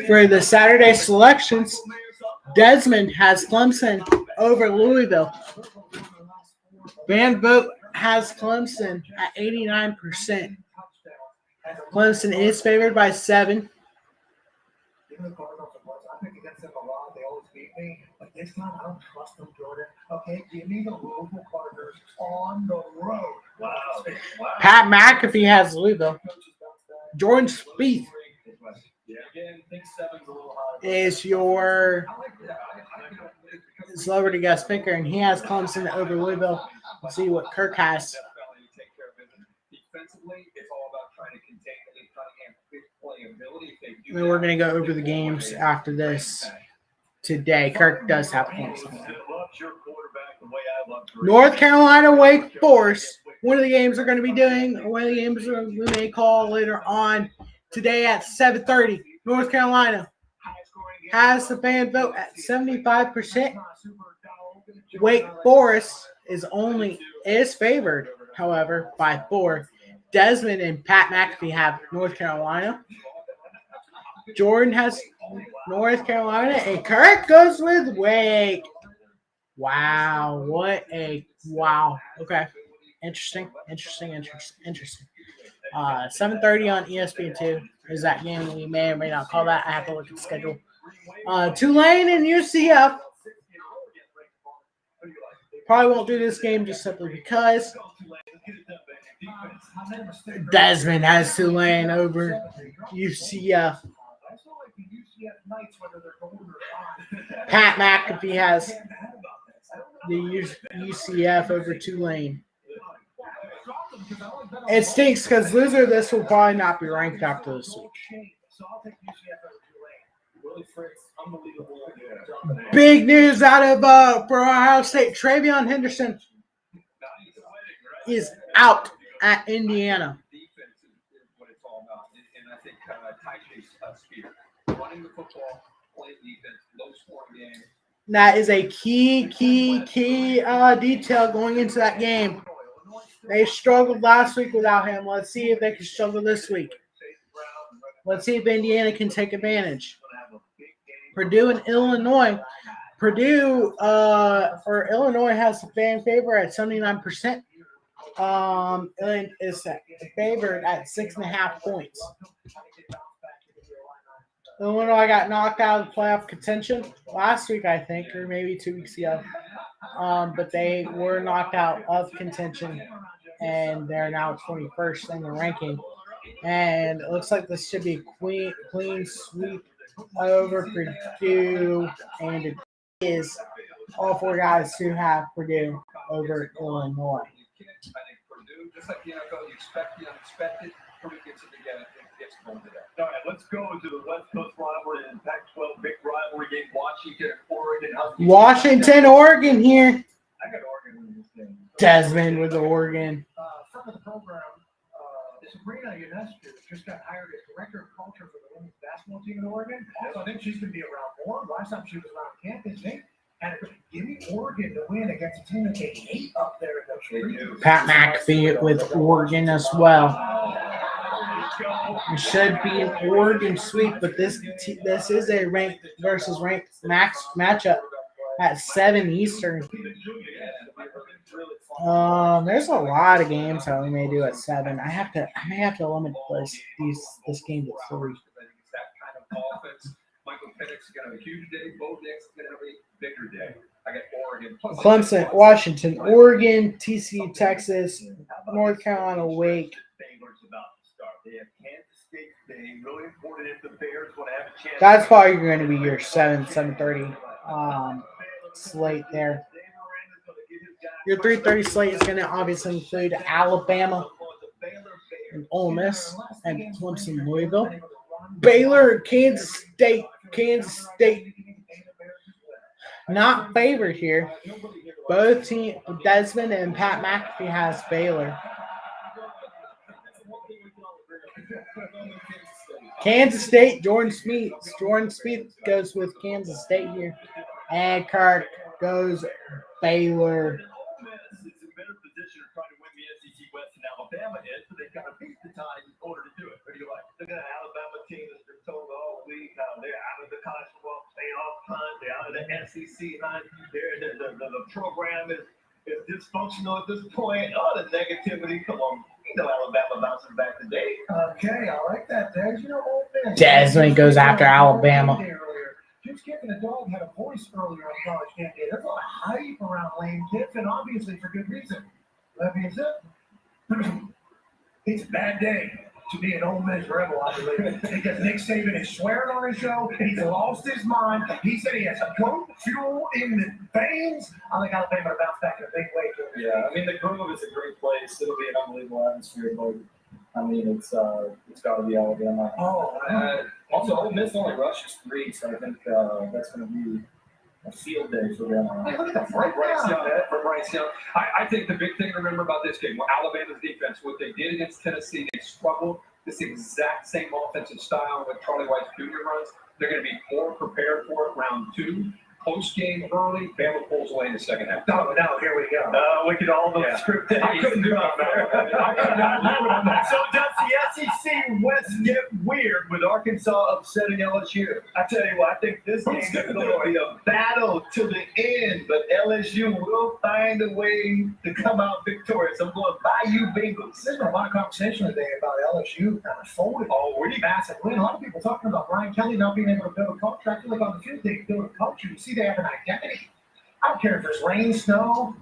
For the Saturday selections, Desmond has Clemson over Louisville. Van Vogt has Clemson at 89%. Clemson is favored by 7. Pat McAfee has Louisville. Jordan Spieth is your celebrity guest picker, and he has Clemson over Louisville. Let's see what Kirk has. And we're going to go over the games after this today. Kirk does have Clemson. North Carolina, Wake Forest. One of the games we're going to be doing, one of the games we may call later on today at 7:30. North Carolina has the fan vote at 75%. Wake Forest is favored, however, by 4. Desmond and Pat McAfee have North Carolina. Jordan has North Carolina, and Kirk goes with Wake. Wow, wow. Okay. Interesting. 7:30 on ESPN2 is that game. We may or may not call that. I have to look at the schedule. Tulane and UCF. Probably won't do this game just simply because Desmond has Tulane over UCF. Pat McAfee has the UCF over Tulane. It stinks because loser of this will probably not be ranked after this week. Big news out of for Ohio State. TreVeyon Henderson is out at Indiana. That is a key detail going into that game. They struggled last week without him. Let's see if they can struggle this week. Let's see if Indiana can take advantage. Purdue and Illinois. Illinois has the fan favorite at 79%. And is favored at 6.5 points. Illinois got knocked out of playoff contention last week, I think, or maybe 2 weeks ago. But they were knocked out of contention, and they're now 21st in the ranking. And it looks like this should be a clean sweep over Purdue, and it is all 4 guys who have Purdue over Illinois. Just like the NFL, you expect the unexpected. Purdue gets it together. Gets going today. All right, let's go to the West Coast rivalry and Pac-12 big rivalry game. Washington, Oregon here. I got Oregon in this game. Desmond with Oregon. From the program, Sabrina Ionescu just got hired as director of culture for the women's basketball team in Oregon. So I think she's going to be around more. Last time she was around campus, and give me Oregon to win against a team that they hate up there in the street. Pat McAfee with Oregon as well. It should be an Oregon sweep, but this is a ranked versus ranked matchup at 7 Eastern. There's a lot of games that we may do at 7. I may have to limit this game to 3. Michael Penix is going to have a huge day. Bo Nix is going to have a bigger day. I got Oregon. Clemson, Washington, Oregon, TCU, Texas, North Carolina, Wake. That's probably going to be your 7:30 slate there. Your 3:30 slate is going to obviously include Alabama and Ole Miss and Clemson, Louisville. Baylor, Kansas State. Not favored here. Both teams, Desmond and Pat McAfee has Baylor. Kansas State, Jordan Spieth. Jordan Spieth goes with Kansas State here. And Kirk goes Baylor. Alabama is, but they've got to beat the time in order to do it. What do you like? Look at that Alabama team that's been told all week how they're out of the college football playoff hunt. They're out of the SEC hunt. The program is dysfunctional at this point. All the negativity. Come on. You know Alabama bouncing back today. Okay, I like that, Des. You know, Ole Miss. Desmond goes after Alabama. James Kiffin, the dog, had a voice earlier on College Game Day. There's a lot of hype around Lane Kiffin, obviously for good reason. That being said, it's a bad day to be an Ole Miss Rebel, I believe, because Nick Saban is swearing on his show. He's lost his mind. He said he has goat fuel in the veins. I think Alabama will bounce back in a big way. Yeah, I mean, the Grove is a great place. It'll be an unbelievable atmosphere, but I mean, it's got to be Alabama. Also, Ole Miss only rushes 3, so I think that's going to be a field day for them. Hey, look at that for Bryce Young. I think the big thing to remember about this game, Alabama's defense, what they did against Tennessee, they struggled. This exact same offensive style with Charlie White Jr. runs. They're going to be more prepared for it round 2. Close game early, Bama pulls away in the second half. Oh, now here we go. Look at all those scripted. I couldn't do it. So does the SEC West get weird with Arkansas upsetting LSU? I tell you what, I think this game is going to be a battle to the end, but LSU will find a way to come out victorious. I'm going Bayou Bengals. There's been a lot of conversation today about LSU kind of folded. Really Massive win. A lot of people talking about Brian Kelly not being able to build a culture. I feel like on the field they build a culture. You see, they have an identity. I don't care if there's rain, snow,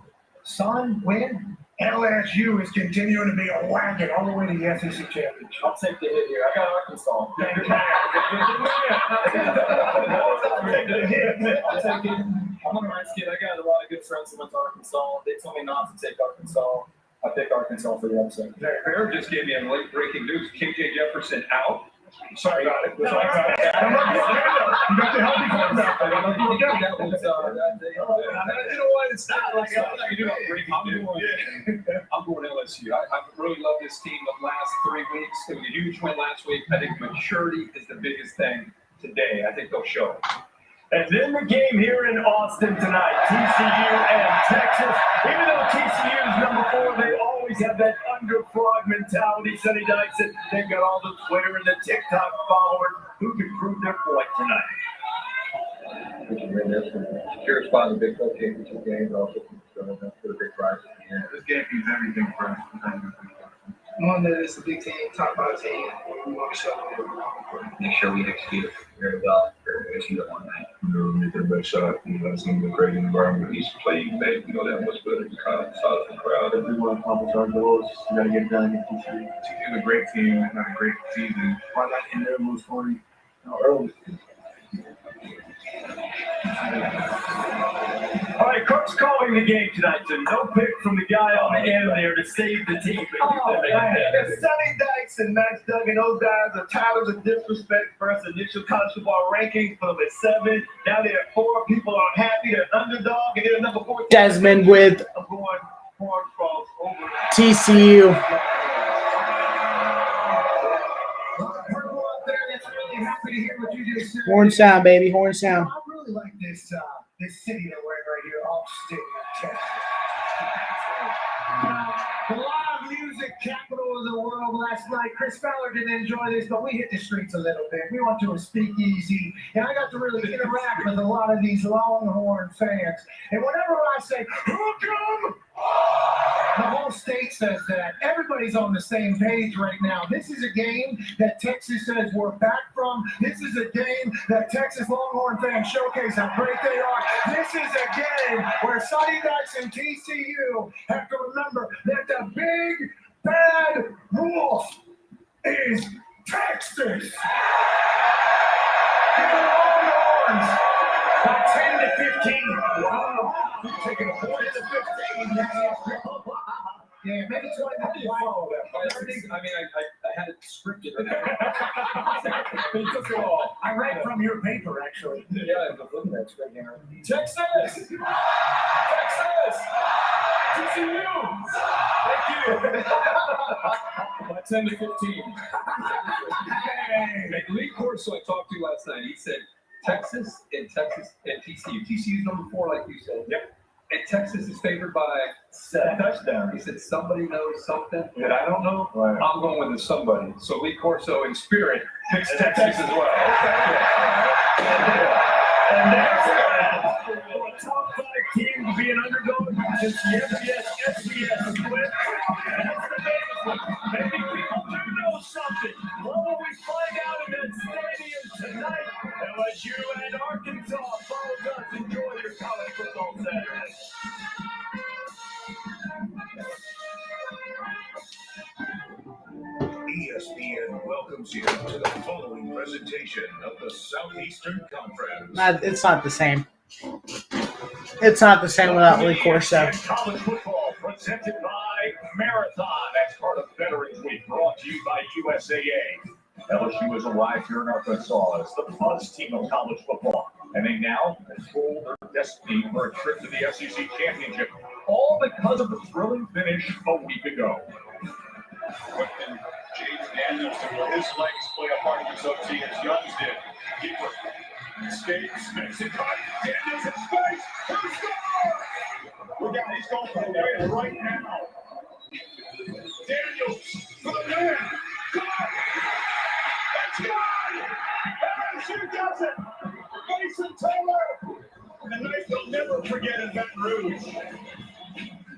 sun, wind. LSU is continuing to be a wagon all the way to the SEC championship. I'll take the hit here. I got Arkansas. I'll take it. I'm a nice kid. I got a lot of good friends who went to Arkansas. They told me not to take Arkansas. I pick Arkansas for the upset. Bear just gave me a late breaking news. KJ Jefferson out. Sorry about it. You got to help me find that. You know what? It's not like I'm going LSU. I really love this team the last 3 weeks. It was a huge win last week. I think maturity is the biggest thing today. I think they'll show. And then the game here in Austin tonight, TCU and Texas. Even though TCU is number 4, they always have that underdog mentality. Sonny Dykes, they've got all the Twitter and the TikTok followers who can prove their point tonight. Curious by the Big 12 championship game, but also for the big prize. Yeah, this game means everything for us. Knowing that it's a big team, top 5 team, we want to show make sure we execute very well for execute it one night. Make their best shot. It's going to be a great environment. Each play you make, that much better because it's out of the crowd. If we want to accomplish our goals, we got to get it done against TCU. TCU is a great team. It's not a great season. Why not in there lose 40 early? All right, Cook's calling the game tonight, so no pick from the guy on the end there to save the team. It's Sonny Dykes and Max Duggan. Those guys are tired of the disrespect versus initial college football rankings from at 7. Now they're at 4. People are happy. They're underdog, and they're number 14. Desmond with I'm going Horn Frogs over TCU. Happy to hear what you just said. Horn sound, baby. Horn sound. I really like this city that we're in right here, Austin, Texas. The live music capital of the world last night. Chris Fowler didn't enjoy this, but we hit the streets a little bit. We went to a speakeasy, and I got to really interact with a lot of these Longhorn fans. And whenever I say, "Hook 'em," the whole state says that. Everybody's on the same page right now. This is a game that Texas says we're back from. This is a game that Texas Longhorn fans showcase how great they are. This is a game where Sonny Dykes and TCU have to remember that the big bad wolf is Texas. Give the Longhorns by 10 to 15. Wow. You're taking a 40 to 15. Yeah, maybe 20 to 20. I mean, I had it scripted. I read from your paper, actually. Yeah, I'm looking at it right now. Texas! TCU! Thank you! By 10 to 15. Hey, Lee Corso I talked to last night, he said Texas and TCU. TCU is number 4, like you said. Yep. And Texas is favored by 7 touchdowns. He said somebody knows something that I don't know. Right. I'm going with the somebody. So Lee Corso in spirit Picks Texas as well. And there's that. For a top 5 team to be an underdog since the FBS split. That's the biggest. Maybe people do know something. What will we find out in that stadium tonight? LSU and Arkansas. Follow us. Enjoy your college football Saturday. ESPN welcomes you to the following presentation of the Southeastern Conference. It's not the same. It's not the same without Lee Corso. College football presented by Marathon. That's part of Veterans Week, brought to you by USAA. LSU has arrived here in Arkansas as the buzz team of college football, and they now control their destiny for a trip to the SEC Championship, all because of the thrilling finish a week ago. But then James Danielson, will his legs play a part in this OT as Young's did? Keeper escapes, makes it cut. Daniels in space. Who scores? Look out, he's going for the win right now. Daniels for the win. That's good. LSU does it. Mason Taylor. The night they'll never forget in Baton Rouge.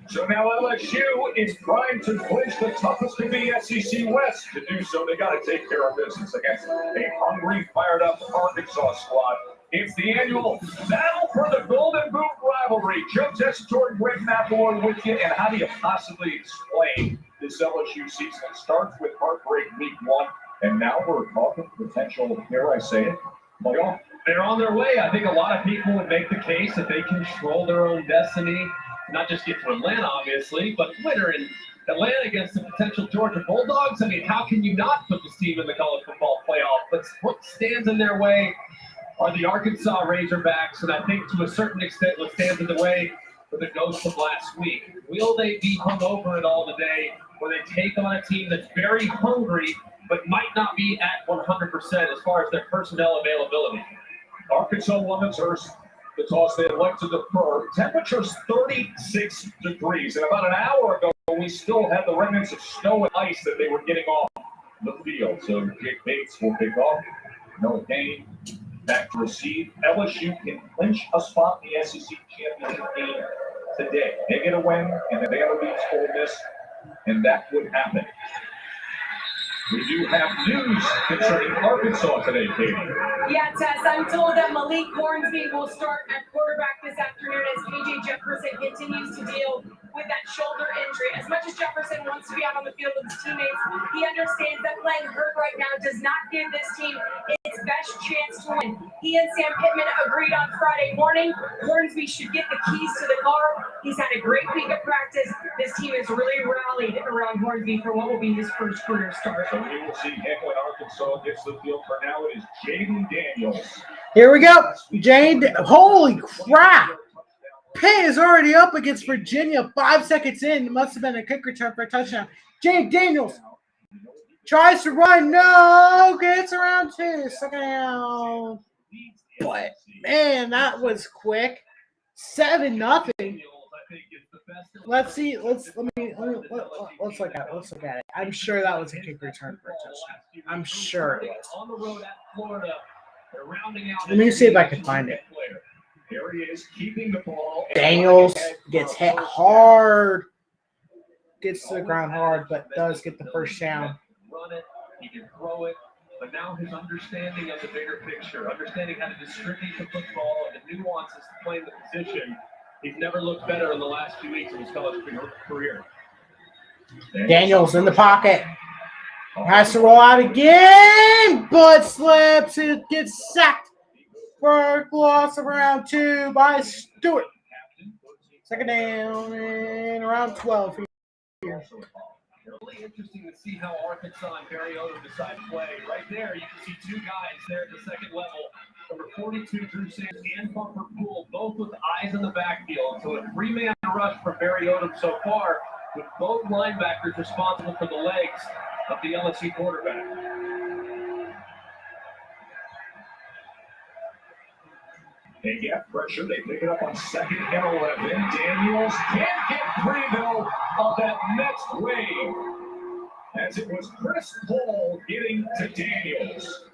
So now LSU is trying to clinch the toughest of the SEC West. To do so, they got to take care of business against a hungry, fired-up Arkansas squad. It's the annual Battle for the Golden Boot rivalry. Joe Tessitore and Greg McElroy with you. And how do you possibly explain this LSU season? It starts with heartbreak week 1, and now we're talking potential, here I say it, playoff. They're on their way. I think a lot of people would make the case that they control their own destiny. Not just get to Atlanta, obviously, but winter in Atlanta against the potential Georgia Bulldogs. I mean, how can you not put this team in the college football playoff? But what stands in their way are the Arkansas Razorbacks, and I think to a certain extent what stands in the way for the ghosts of last week. Will they be hung over at all today when they take on a team that's very hungry but might not be at 100% as far as their personnel availability? Arkansas won the toss. They elect to defer. Temperature's 36 degrees. And about an hour ago, we still had the remnants of snow and ice that they were getting off the field. So Jake Bates will pick off. Noah Kane back to receive. LSU can clinch a spot in the SEC championship game today. They get a win, and the Vanderbilt beats Ole Miss, and that would happen. We do have news concerning Arkansas today, Katie. Yeah, Tess, I'm told that Malik Hornsby will start at quarterback this afternoon as KJ Jefferson continues to deal with that shoulder injury. As much as Jefferson wants to be out on the field with his teammates, he understands that playing hurt right now does not give this team its best chance to win. He and Sam Pittman agreed on Friday morning. Hornsby should get the keys to the car. He's had a great week of practice. This team has really rallied around Hornsby for what will be his first career start. So we will see him when Arkansas gets the field. For now, it is Jaden Daniels. Here we go. Jade. Holy crap. Pitt is already up against Virginia 5 seconds in. It must have been a kick return for a touchdown. Jade Daniels tries to run. No. Gets around 2. Second down. But, man, that was quick. 7-0. Let's see. Let's look at it. Let's look at it. I'm sure that was a kick return for a touchdown. I'm sure it was. On the road at Florida, they're rounding out. Let me see if I can find it. There he is, keeping the ball. Daniels gets hit hard. Gets to the ground hard, but does get the first down. Run it, he can throw it, but now his understanding of the bigger picture, understanding how to distribute the football and the nuances to play the position, he's never looked better in the last few weeks of his college career. Daniels in the pocket. Has to roll out again, but slips. It gets sacked for a loss of around 2 by Stewart. Second down and around 12 here. Really interesting to see how Arkansas and Barry Odom decide to play. Right there, you can see 2 guys there at the second level. Number 42, Drew Sanders, and Bumper Poole, both with eyes in the backfield. So a 3-man rush for Barry Odom so far, with both linebackers responsible for the legs of the LSU quarterback. They get pressure. They pick it up on 2nd and 11. Daniels can't get free, though, of that next wave. as it was Chris Paul getting to Daniels.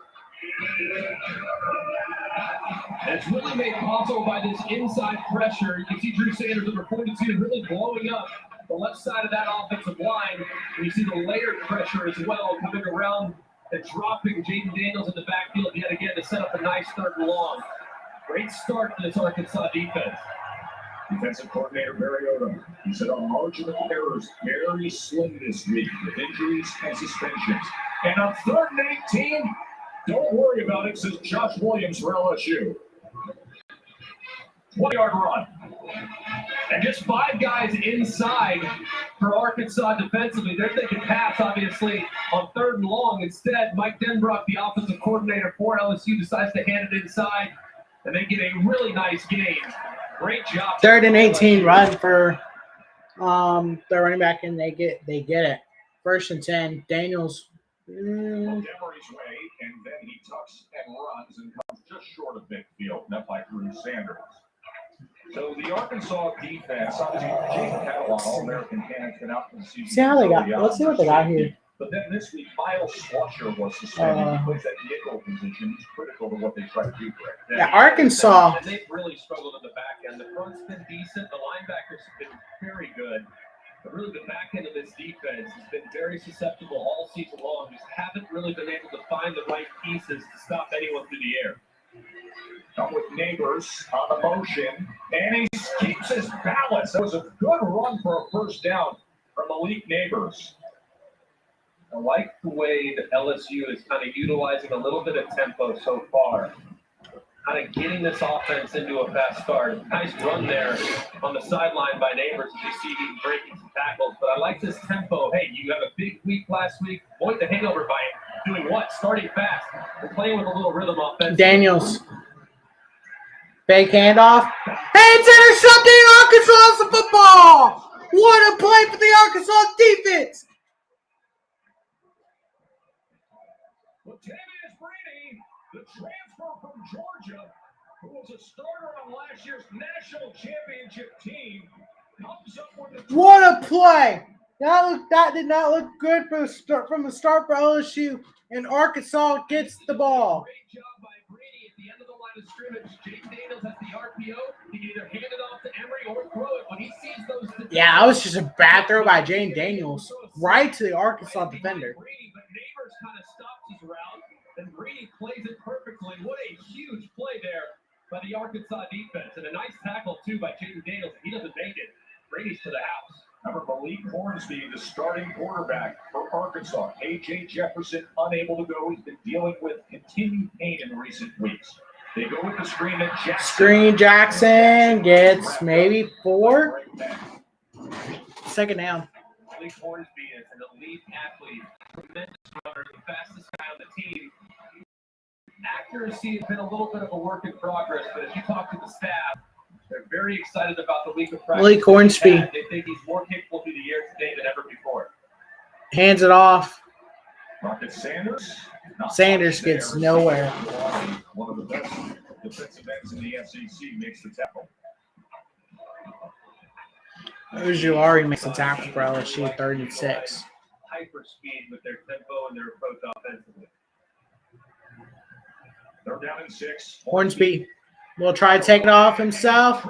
It's really made possible by this inside pressure. You can see Drew Sanders, number 42, really blowing up the left side of that offensive line. And you see the layered pressure as well coming around and dropping Jaden Daniels in the backfield yet again to set up a nice 3rd and long. Great start for this Arkansas defense. Defensive coordinator Mariota, he said our margin of error is very slim this week with injuries and suspensions. And on 3rd and 18, don't worry about it, says Josh Williams for LSU. 20-yard run. And just 5 guys inside for Arkansas defensively. They're thinking pass, obviously, on 3rd and long. Instead, Mike Denbrock, the offensive coordinator for LSU, decides to hand it inside, and they get a really nice gain. Great job. 3rd and 18 run for the running back, and they get it. 1st and 10. Daniels. Demery's way, and then he tucks and runs and comes just short of midfield, met by Drew Sanders. So the Arkansas defense, obviously, Jaden Catalon, All-American can, has been out for the season. See how they got. Let's see what they got here. But then this week, Miles Slusher was suspended. He plays that nickel position. He's critical to what they try to do for it. Yeah, Arkansas. And they've really struggled in the back end. The front's been decent. The linebackers have been very good. But really, the back end of this defense has been very susceptible all season long. Just haven't really been able to find the right pieces to stop anyone through the air. Come with Neighbors on the motion, and he keeps his balance. That was a good run for a 1st down from Malik Neighbors. I like the way that LSU is kind of utilizing a little bit of tempo so far. Kind of getting this offense into a fast start. Nice run there on the sideline by Neighbors as you see him breaking some tackles. But I like this tempo. Hey, you have a big week last week. Avoid the hangover by doing what? Starting fast. We're playing with a little rhythm offense. Daniels. Fake handoff. Hey, it's intercepting Arkansas's football. What a play for the Arkansas defense. Latavius Brady, the transfer from Georgia, who was a starter on last year's national championship team, comes up with a What a play. That did not look good from the start for LSU, and Arkansas gets the ball. Great job by Brady at the end of the line of scrimmage. Jaden Daniels has the RPO. He can either hand it off to Emory or throw it. When he sees those, Yeah, that was just a bad throw by Jane Daniels right to the Arkansas defender. Brady, but Neighbors kind of stops his route, and Brady plays it perfectly. What a huge play there by the Arkansas defense, and a nice tackle too by Jaden Daniels. He doesn't make it. Brady's to the house. Remember, Malik Hornsby, the starting quarterback for Arkansas. KJ Jefferson unable to go. He's been dealing with continued pain in recent weeks. They go with the screen at Jackson. Screen Jackson gets maybe 4. 2nd down. Malik Hornsby is an elite athlete, tremendous runner, the fastest guy on the team. Accuracy has been a little bit of a work in progress, but if you talk to the staff, they're very excited about the week of practice. Malik Hornsby. They think he's more capable through the year today than ever before. Hands it off. Rocket Sanders. Sanders gets nowhere. One of the best defensive ends in the SEC makes the tackle. Ojulari makes the tackle for LSU, 3rd and 6. Hyper speed with their tempo and their approach offensively. They're down in 6. Hornsby will try to take it off himself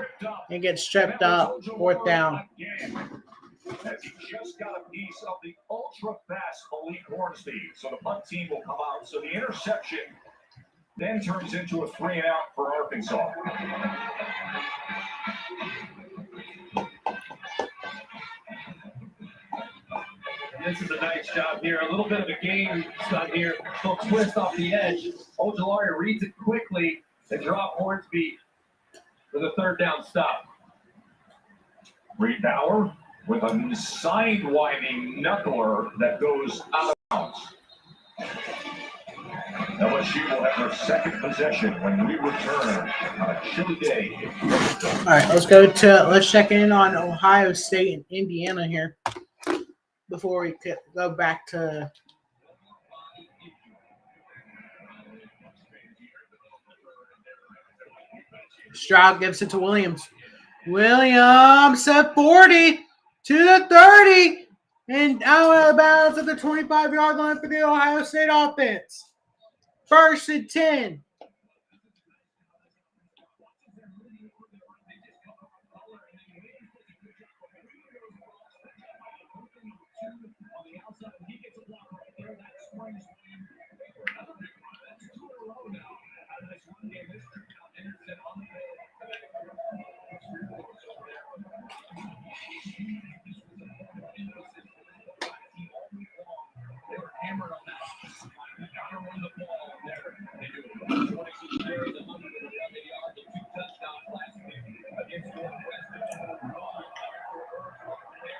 and get stripped up. 4th down. As he just got a piece of the ultra-fast Malik Hornsby. So the punt team will come out. So the interception then turns into a 3-and-out for Arkansas. This is a nice job here. A little bit of a game stunt here. Little twist off the edge. Ojulari reads it quickly and drop Hornsby for the 3rd down stop. Reed Bauer with a sidewinding knuckler that goes out of bounds. LSU will have their 2nd possession when we return on a chilly day. All right, let's check in on Ohio State and Indiana here before we go back to Stroud. Gives it to Williams. Williams at 40 to the 30, And out of bounds at the 25-yard line for the Ohio State offense. 1st and 10.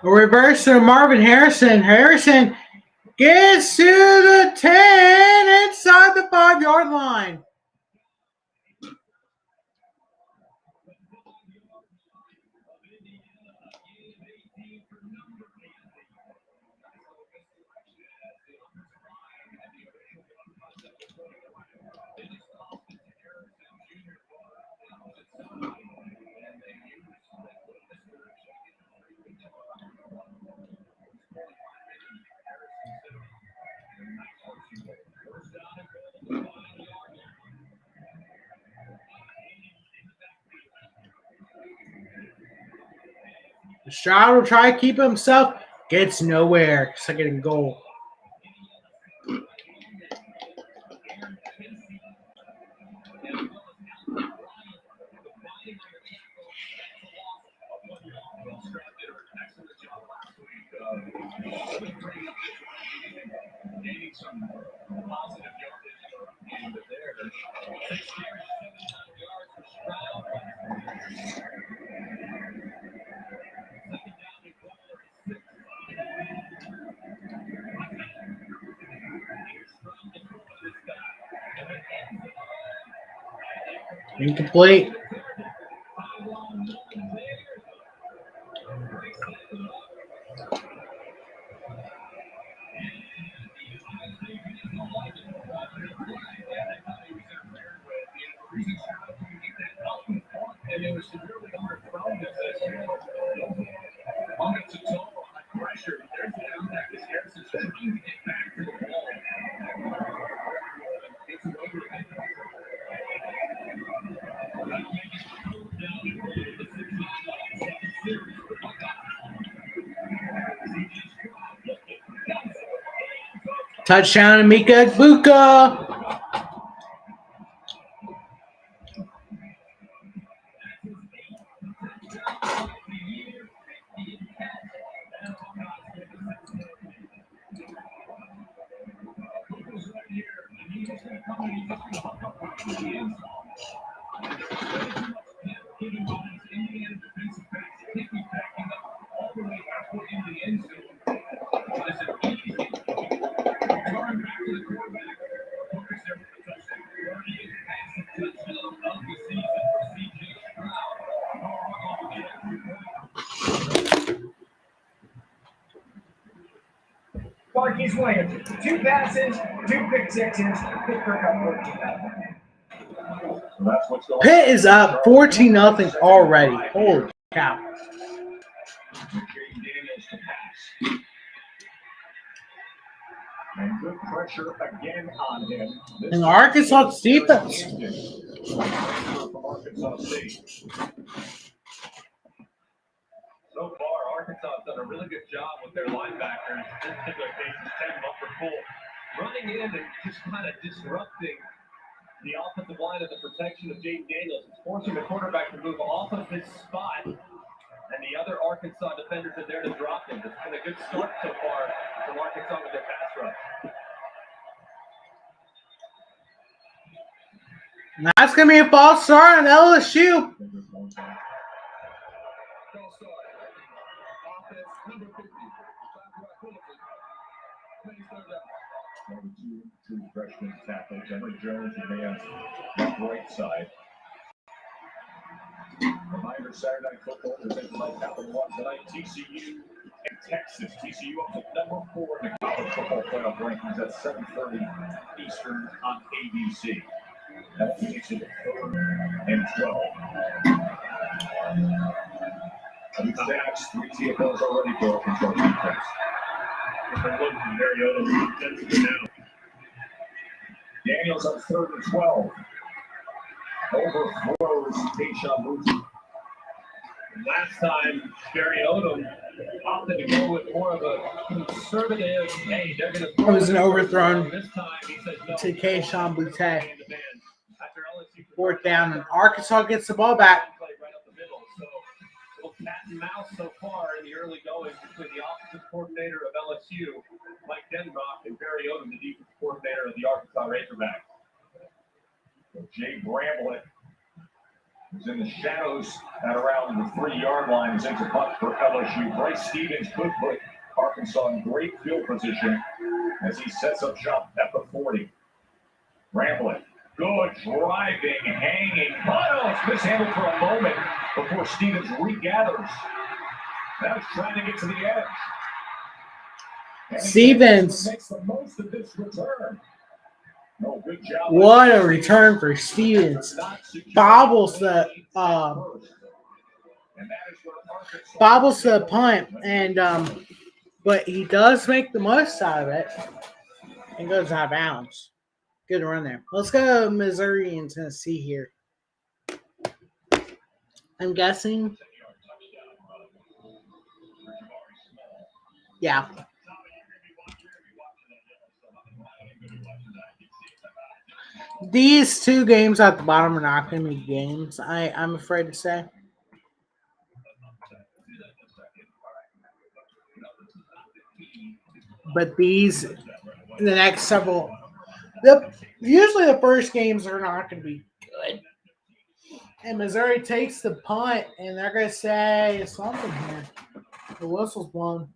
A reverse to Marvin Harrison. Harrison gets to the 10 inside the 5-yard line. Stroud will try to keep himself. Gets nowhere. Second and goal. Incomplete. Touchdown, Mika Egbuka. Marquise Williams, 2 passes, 2 pick sixes. Pittsburgh up 14. Pitt is up 14-0 already. Holy cow. And good pressure again on him. And Arkansas defense. From Arkansas State. So far, Arkansas has done a really good job with their linebackers. This particular case is 10 Bumper Pool running in and just kind of disrupting the offensive line of the protection of Jaden Daniels. It's forcing the quarterback to move off of his spot, and the other Arkansas defenders are there to drop him. It's been a good start so far from Arkansas with their pass rush. That's going to be a false start on LSU. True freshman tackle. Emory Jones advanced left right side. Reminder, Saturday Night Football is in my Capital One tonight. TCU and Texas. TCU up to number 4 in the college football playoff rankings at 7:30 Eastern on ABC. That makes it 3rd and 12. 2 sacks, 3 TFLs already for Arkansas defense. Daniels up 3rd and 12. Overthrows Keisha Booty. Last time, Barry Odom opted to go with more of a conservative, hey, they're going to It was an overthrown this time. He says no. to Keisha Boutte. After LSU 4th down, and Arkansas gets the ball back. play right up the middle. So, a little cat and mouse so far in the early goings between the offensive coordinator of LSU, Mike Denbrock, and Barry Odom, the defensive coordinator of the Arkansas Razorbacks. Jay Bramblett is in the shadows at around the 3-yard line. Is into punt for LSU. Bryce Stevens could put Arkansas in great field position as he sets up shop at the 40. Bramblett, good driving, hanging. Oh, it's mishandled for a moment before Stevens regathers. Now he's trying to get to the edge. And Stevens. makes the most of this return. No, good job. What a return for Stevens. Bobbles the punt, and but he does make the most out of it and goes out of bounds. Good run there. Let's go Missouri and Tennessee here. I'm guessing. Yeah. These two games at the bottom are not going to be games, I'm afraid to say. But these, the next several, usually the first games are not going to be good. And Missouri takes the punt, and they're going to say something here. The whistle's blown.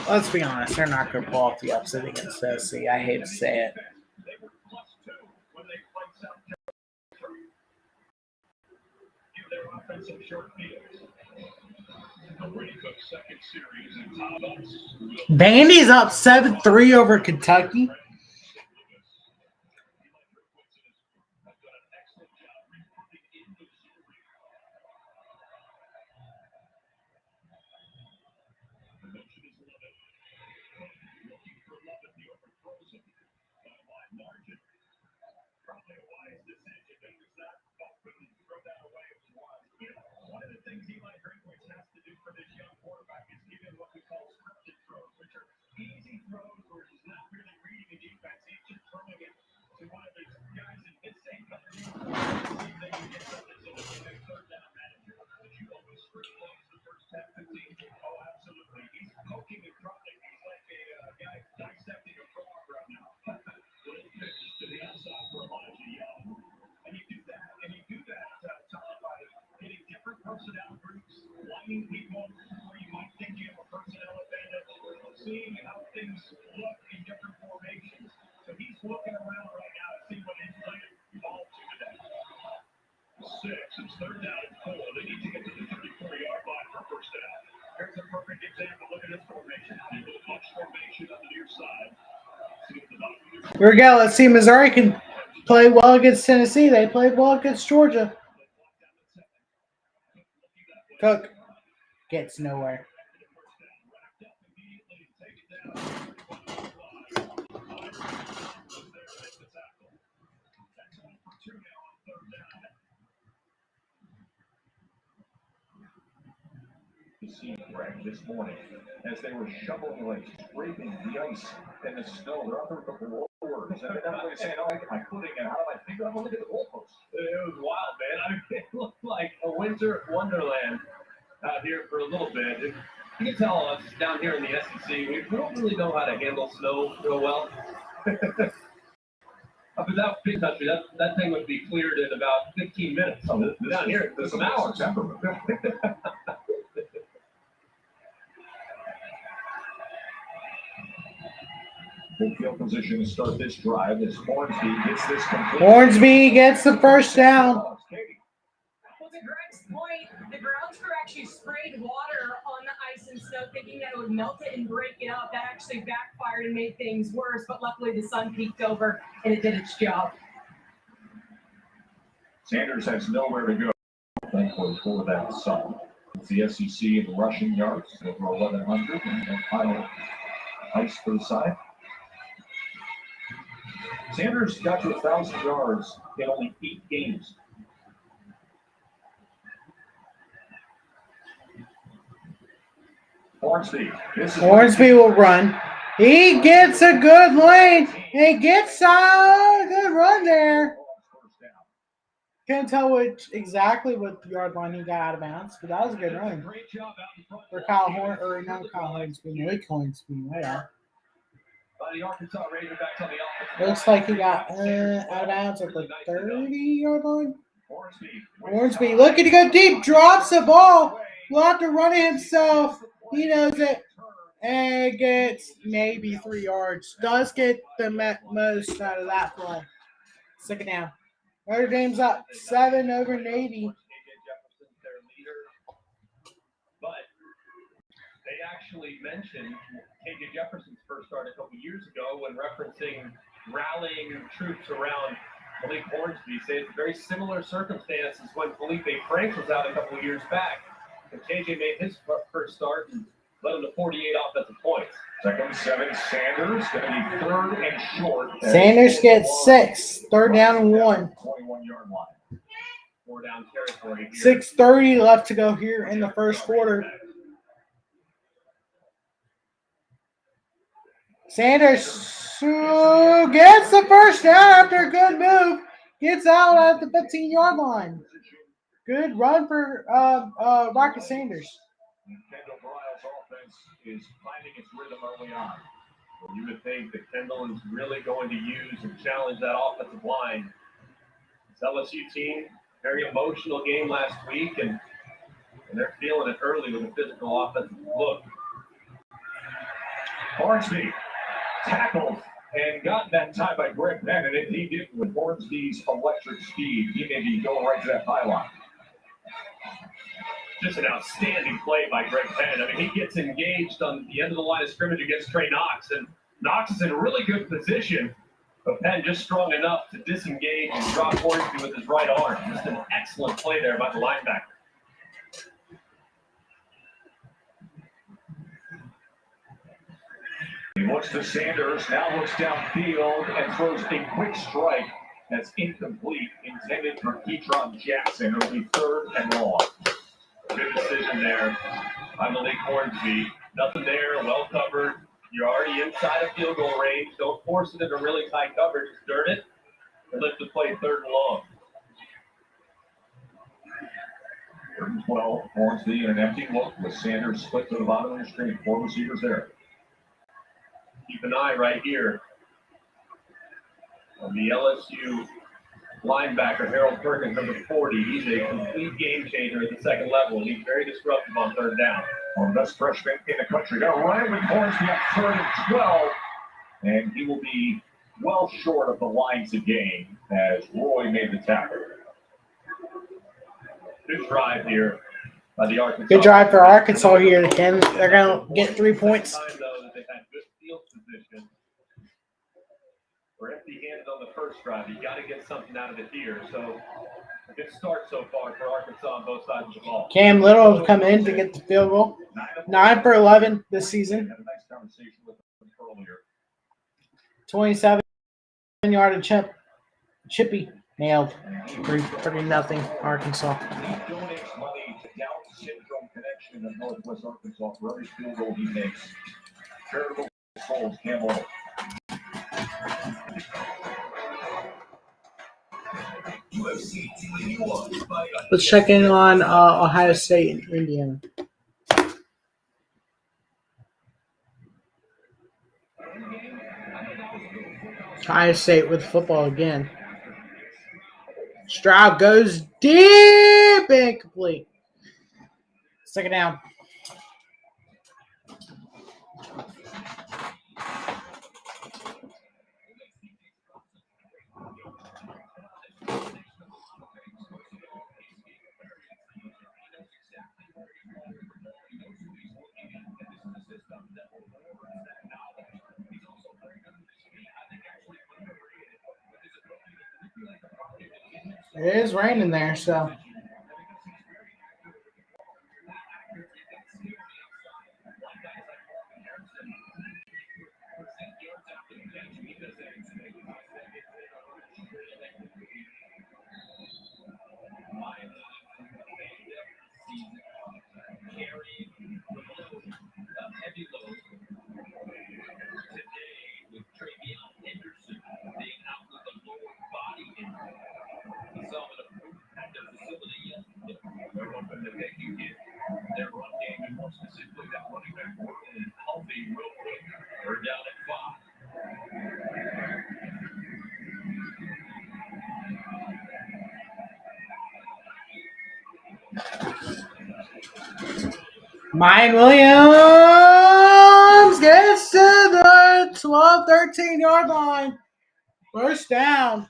Let's be honest, they're not going to pull off the upset against Tennessee. I hate to say it. Vandy's up 7-3 over Kentucky. Here we go. Let's see. Missouri can play well against Tennessee. They played well against Georgia. Cook gets nowhere. This morning, as they were shoveling, like scraping the ice and the snow, they're out there with the rollers, and everybody's saying, "Oh, I get my footing, and how do I figure out how to get the goalpost?" It was wild, man. I mean, it looked like a winter wonderland out here for a little bit. And you can tell us down here in the SEC, we don't really know how to handle snow real well. Up in that big country, that thing would be cleared in about 15 minutes. Down here, there's some hours. Good field position to start this drive as Hornsby gets this complete. Hornsby gets the first down. to Greg's point, the grounds crew actually sprayed water on the ice and snow, thinking that it would melt it and break it up. That actually backfired and made things worse, but luckily the sun peeked over and it did its job. Sanders has nowhere to go, thankfully, for that sun. It's the SEC in the rushing yards, over 1,100, and the final ice for the side. Sanders got to 1,000 yards in only 8 games. Hornsby will run. He gets a good lane. He gets a good run there. Can't tell exactly what yard line he got out of bounds, but that was a good run. For Kyle Horn, or not Kyle Hornsby, Malik Hornsby. Yeah. Looks like he got out of bounds at the 30-yard line. Hornsby looking to go deep, drops the ball. Will have to run it himself. He knows it. And gets maybe 3 yards. Does get the most out of that play. Second down. Notre Dame's up 7/80. But they actually mentioned KJ Jefferson's first start a couple years ago when referencing rallying troops around Malik Hornsby. Say it's very similar circumstances when Felipe Franks was out a couple years back. And KJ made his first start and led him to 48 offensive points. Second, 7, Sanders, going to be 3rd and short. Sanders gets 6, 3rd down and 1. 21-yard line. 4 down territory here. 6:30 left to go here in the first quarter. Sanders gets the first down after a good move. Gets out at the 15-yard line. Good run for Rocket Sanders. Kendall Briles' offense is finding its rhythm early on. Well, you would think that Kendall is really going to use and challenge that offensive line. This LSU team, very emotional game last week, and they're feeling it early with a physical offensive look. Hornsby tackled and got that time by Greg Penn, and if he did with Hornsby's electric speed, he may be going right to that pylon. Just an outstanding play by Greg Penn. I mean, he gets engaged on the end of the line of scrimmage against Trey Knox, and Knox is in a really good position, but Penn just strong enough to disengage and drop Hornsby with his right arm. Just an excellent play there by the linebacker. He looks to Sanders, now looks downfield and throws a quick strike that's incomplete, intended for Ketron Jackson. It'll be 3rd and long. Good decision there by Malik Hornsby. Nothing there, well covered. You're already inside of field goal range. Don't force it into really tight coverage. Dirt it and lift the play 3rd and long. 3rd and 12. Hornsby in an empty look with Sanders split to the bottom of the screen. 4 receivers there. Keep an eye right here on the LSU linebacker, Harold Perkins, number 40. He's a complete game changer at the second level. He's very disruptive on 3rd down. One of the best freshmen in the country. Now Ryan with Hornsby at 3rd and 12. And he will be well short of the line to gain as Roy made the tackle. Good drive here by the Arkansas. Good drive for Arkansas here, Ken. They're going to get 3 points. Time, though, that they've had good field position. We're empty-handed on the first drive. You got to get something out of it here. So, a good start so far for Arkansas on both sides of the ball. Cam Little will come in to get the field goal. 9 for 11 this season. Had a nice conversation with him earlier. 27-yard Chippy nailed. 3-0 Arkansas. He donates money to Down Syndrome Connection of Northwest Arkansas for every field goal he makes. Charitable souls, Cam Little. Let's check in on Ohio State and Indiana. Ohio State with football again. Stroud goes deep and complete. Second down. It is raining there, so. Mine Williams gets to the 12-13 yard line. First down.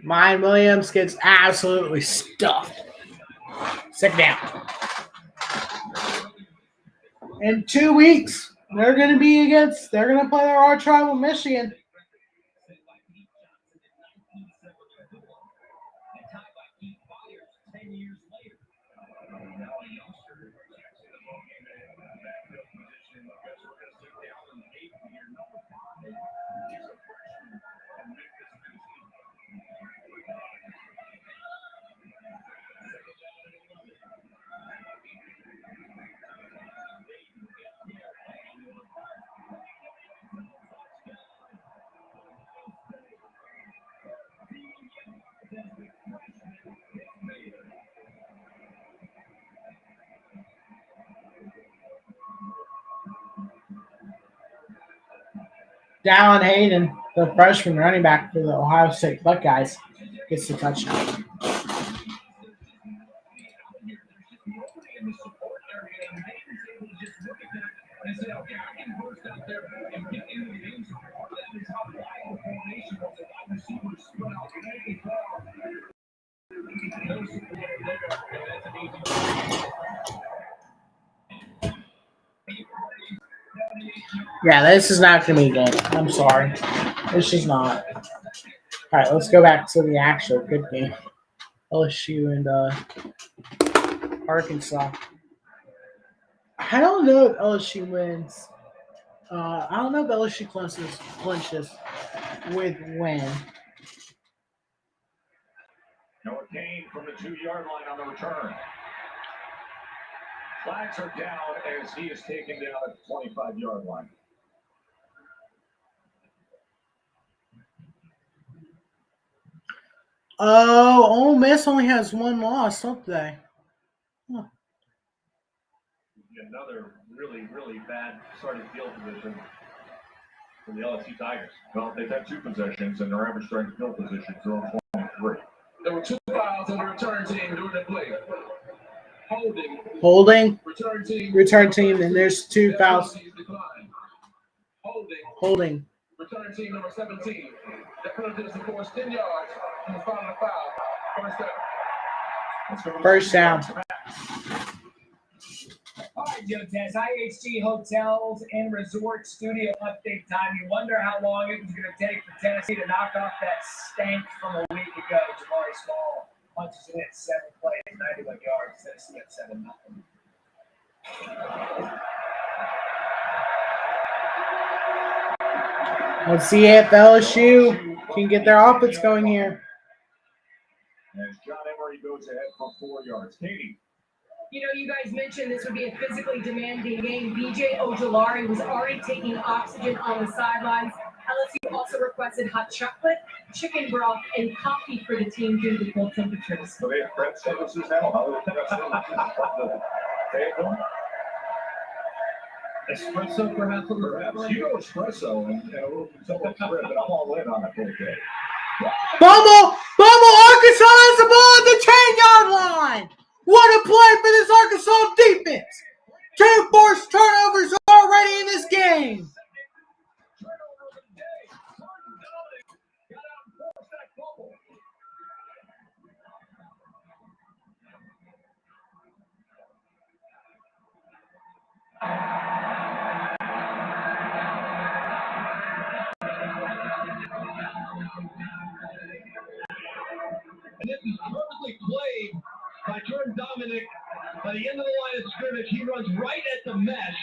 Mine Williams gets absolutely stuffed. Second down. In 2 weeks, they're going to play their arch rival Michigan. Dallin Hayden, the freshman running back for the Ohio State Buckeyes, gets the touchdown. Yeah, this is not going to be good. I'm sorry. This is not. All right, let's go back to the actual good game. LSU and Arkansas. I don't know if LSU wins. I don't know if LSU clinches with win. Noah Kane from the 2-yard line on the return. Flags are down as he is taken down at the 25-yard line. Oh, Ole Miss only has one loss, don't they? Huh. Another really, really bad starting field position for the LSU Tigers. Well, they've had 2 possessions, and their average starting field position is on 23. There were 2 fouls on the return team during the play. Holding. Return team, and there's 2 fouls. Holding. Return team number 17. That penalty is, of course, 10 yards and the final foul. First down. All right, Joe Tess, IHG Hotels and Resort Studio update time. You wonder how long it was going to take for Tennessee to knock off that stank from a week ago. Jabari Small punches it at 7 plays, 91 yards. Tennessee at 7-0. Let's see if LSU can get their offense going here. As John Emery goes ahead for 4 yards. Katie. You know, you guys mentioned this would be a physically demanding game. BJ Ojolari was already taking oxygen on the sidelines. LSU also requested hot chocolate, chicken broth, and coffee for the team due to the cold temperatures. So they have prep services now? How do they Espresso perhaps? perhaps you go espresso and a little something bread, but I'm all in on it. Okay. Bumble, Arkansas has the ball at the 10-yard line. What a play for this Arkansas defense. 2 forced turnovers already in this game. This is perfectly played by Jordan Dominic. By the end of the line of scrimmage, he runs right at the mesh.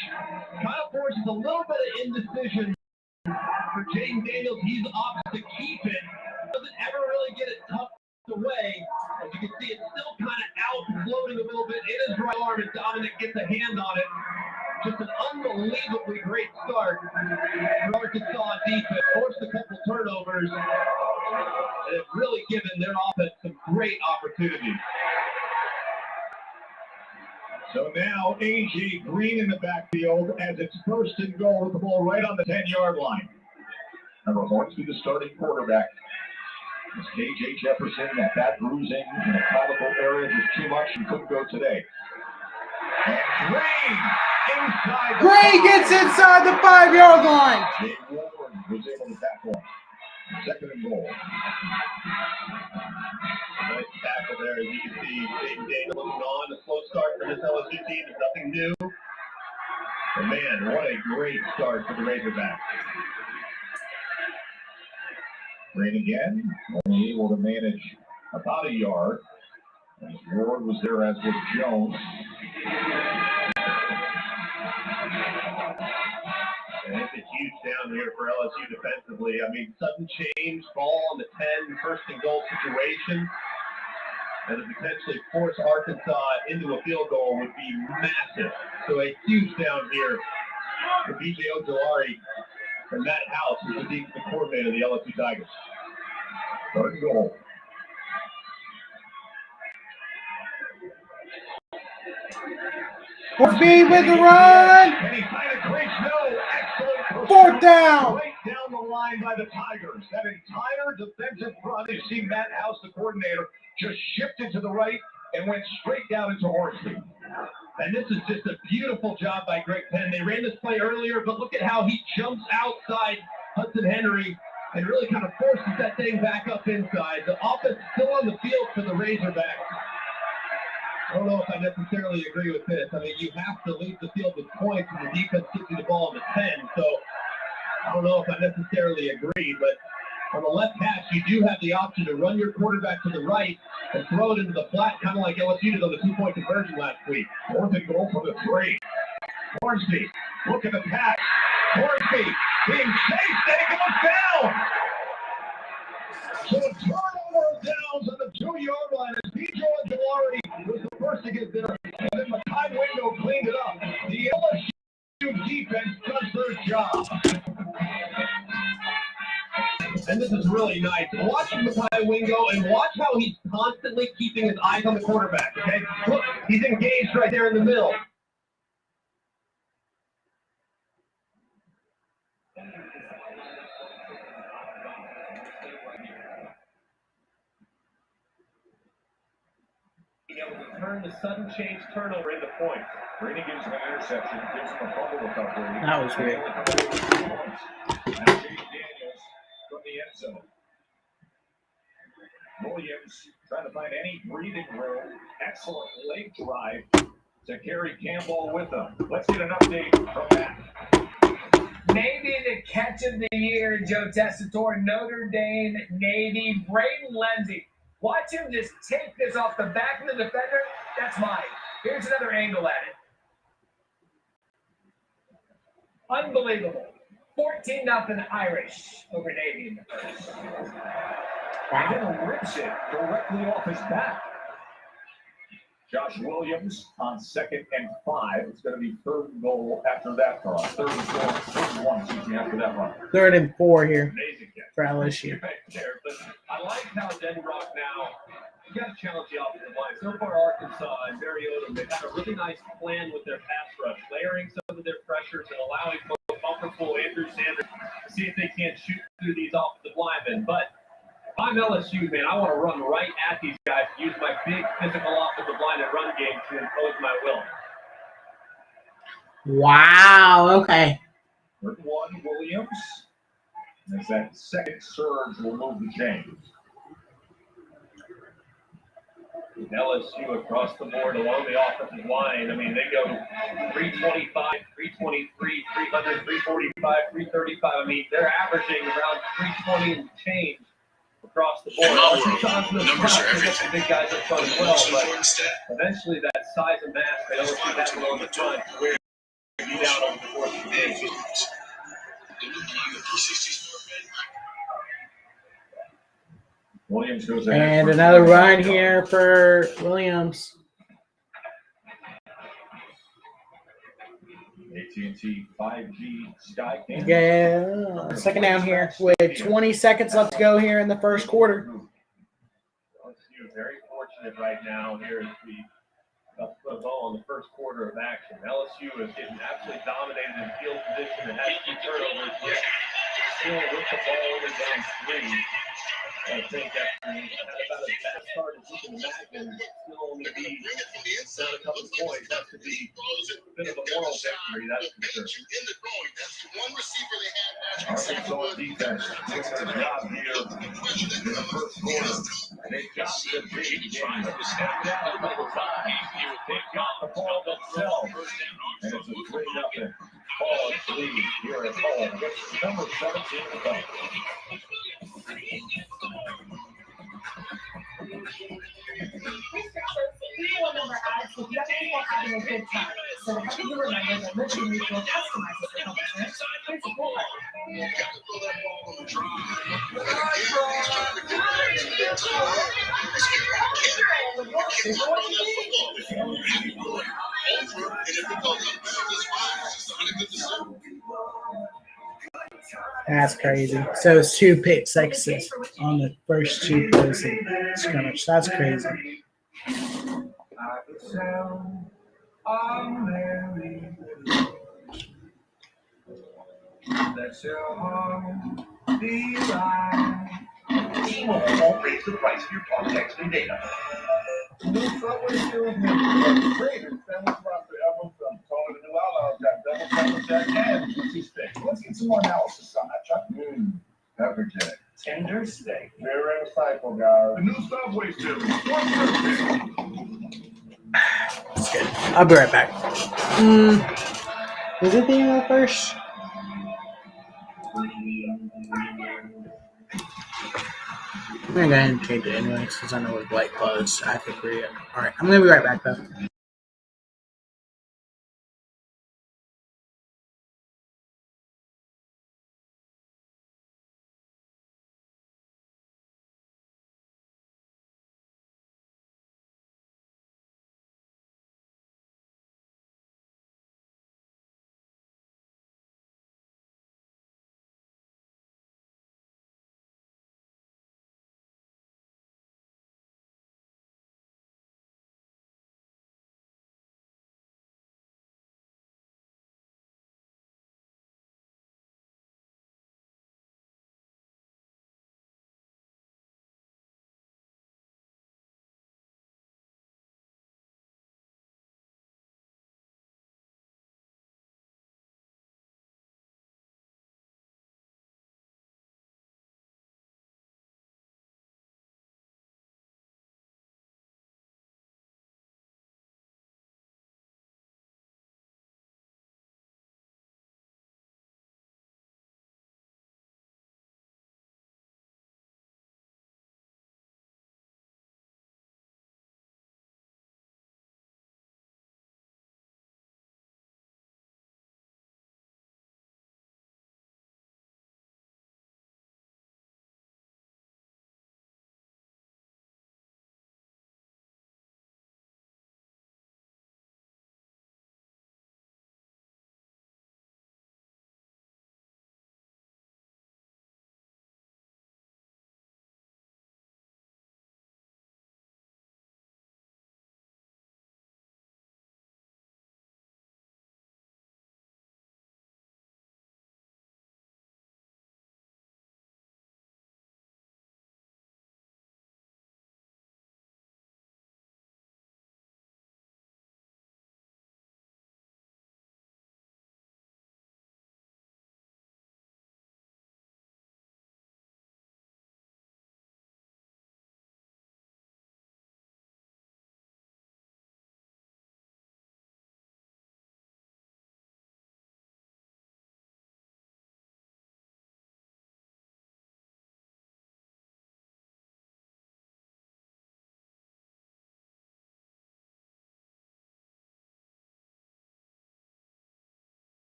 Kind of forces a little bit of indecision for Jaden Daniels. He's opted to keep it. Doesn't ever really get it tucked away. As you can see, it's still kind of out, floating a little bit in his right arm, and Dominic gets a hand on it. Just an unbelievably great start for Arkansas defense. Forced a couple turnovers, and have really given their offense some great opportunities. So now A.J. Green in the backfield as it's 1st and goal with the ball right on the 10-yard line. Number Hornsby, the starting quarterback. As K.J. Jefferson, that bruising in the clavicle area was too much and couldn't go today. And Green inside the Gray gets inside the 5-yard line. Jay Ward was able to tackle him. 2nd and goal. Nice tackle there. As you can see, Jaden Daniels looking on. A slow start for this LSU team is nothing new. But man, what a great start for the Razorbacks. Green again, only able to manage about a yard. As Ward was there, as was Jones. And it's a huge down here for LSU defensively. I mean, sudden change, ball on the 10, 1st and goal situation. And to potentially force Arkansas into a field goal would be massive. So a huge down here for B.J. Ojolari and Matt House, who's the defensive coordinator of the LSU Tigers. 3rd and goal. Speed with the run. And he kind of creeps no. Excellent. 4th down. Right down the line by the Tigers. That entire defensive front, you see Matt House, the coordinator, just shifted to the right and went straight down into Hornsby. And this is just a beautiful job by Greg Penn. They ran this play earlier, but look at how he jumps outside Hudson Henry and really kind of forces that thing back up inside. The offense is still on the field for the Razorbacks. I don't know if I necessarily agree with this. I mean, you have to lead the field with points and the defense gets you the ball on the 10. So I don't know if I necessarily agree, but on the left hash, you do have the option to run your quarterback to the right and throw it into the flat, kind of like LSU did on the 2-point conversion last week. 4th and goal for the 3. Hornsby, look at the pass. Hornsby being chased, taking a down. So a turnover of downs on the 2-yard line as B.J. Ojolari was the first to get there. And then Makai Wingo cleaned it up. The LSU defense does their job. And this is really nice. Watch Makai Wingo and watch how he's constantly keeping his eyes on the quarterback, okay? Look, he's engaged right there in the middle. Being able to turn the sudden change turnover into points. Brady gives him an interception, gives him a fumble recovery. That was weird. Now Jaden Daniels from the end zone. Williams trying to find any breathing room. Excellent late drive to carry Campbell with him. Let's get an update from Matt. Maybe the catch of the year, Joe Tessitore, Notre Dame, Navy, Braden Lenzy. Watch him just take this off the back of the defender. That's mine. Here's another angle at it. Unbelievable. 14-0 Irish over Navy in the first. And then rips it directly off his back. Josh Williams on 2nd and 5. It's going to be 3rd and goal after that run. 3rd and 4, 3rd and 1, excuse me, after that run. 3rd and 4 here Amazing catch. for LSU. Right there, but I like how Denbrock now, you got to challenge the offensive line. So far, Arkansas and Mariota, they've had a really nice plan with their pass rush, layering some of their pressures and allowing both Bumperpool, Andrew Sanders to see if they can't shoot through these offensive linemen. But if I'm LSU, man, I want to run right at these guys, use my big physical offensive line and run game to impose my will. Wow. Okay. 3rd and 1, Williams. As that second surge will move the chains. With LSU across the board along the offensive line, I mean, they go 325, 323, 300, 345, 335. I mean, they're averaging around 320 and change across the board. Numbers are everything. The big guys up front as well, but eventually that size and mass that LSU has on the front where you down over the course of the game. Williams goes And another run here for Williams. AT&T 5G Sky Cam. Yeah, second down here with 20 seconds left to go here in the first quarter. LSU very fortunate right now here as we put a ball in the first quarter of action. LSU is getting absolutely dominated in field position and has 2 turnovers, yet still with the ball only down 3. I think after about as bad start as you can imagine, still only be down a couple of points. That could be a bit of a moral victory, that's for sure. Arkansas defense doing their job here in the first quarter. They've got the big game. Snapped out a couple times. They've got the ball themselves. And it's a 3-0 ball lead here at home against number 17 in the country. People remember ads with young people having a good time. So how do you remember that Liberty Mutual customizes the home insurance? Here's a cool part. That's crazy. So it's 2 pick sixes on the first 2 plays of scrimmage. That's crazy. T-Mobile won't raise the price of your talk, text, and data. New Subway feels new. Great. It's family spot forever. I'm calling the new outlaws. Got double pepper jack and juicy steak. Let's get some more analysis on that, Chuck. Pepper jack. Tender steak. Very insightful, guys. The new Subway series. That's good. I'll be right back. Was it the end of the first? I'm going to go ahead and change it anyway since I know it's light closed. I have to agree. All right. I'm going to be right back, though.